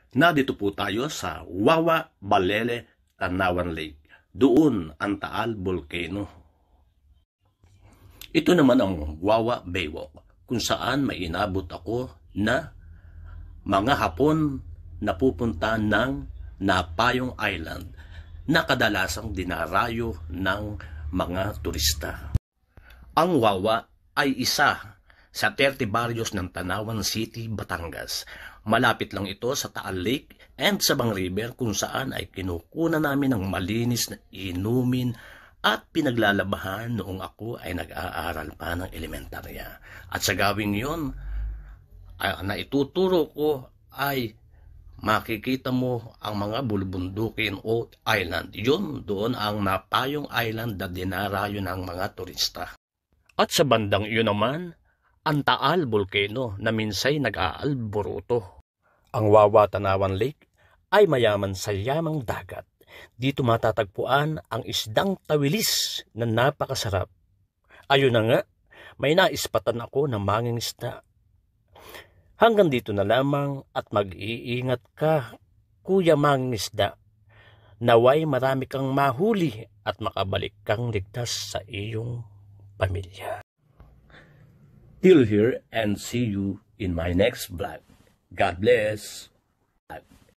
Nadito po tayo sa Wawa Balele, Tanawan Lake. Doon ang Taal Volcano. Ito naman ang Wawa Baywalk, kung saan may inabot ako na mga hapon na pupunta ng Napayong Island na kadalasang dinarayo ng mga turista. Ang Wawa ay isa sa 30 baryos ng Tanawan City, Batangas. Malapit lang ito sa Taal Lake and Sabang River, kung saan ay kinukunan namin ng malinis na inumin at pinaglalabahan noong ako ay nag-aaral pa ng elementarya. At sa gawing yon, na ituturo ko ay makikita mo ang mga bulubundukin o island. Yun, doon ang Napayong Island na dinarayo ng mga turista. At sa bandang iyon naman, ang Taal Volcano na minsay nag-aalboruto. Ang Wawa Tanawan Lake ay mayaman sa yamang dagat. Dito matatagpuan ang isdang tawilis na napakasarap. Ayun na nga, may naispatan ako na mangingisda. Hanggang dito na lamang at mag-iingat ka, Kuya Mangingisda. Naway marami kang mahuli at makabalik kang ligtas sa iyong pamilya. Till here and see you in my next vlog. God bless.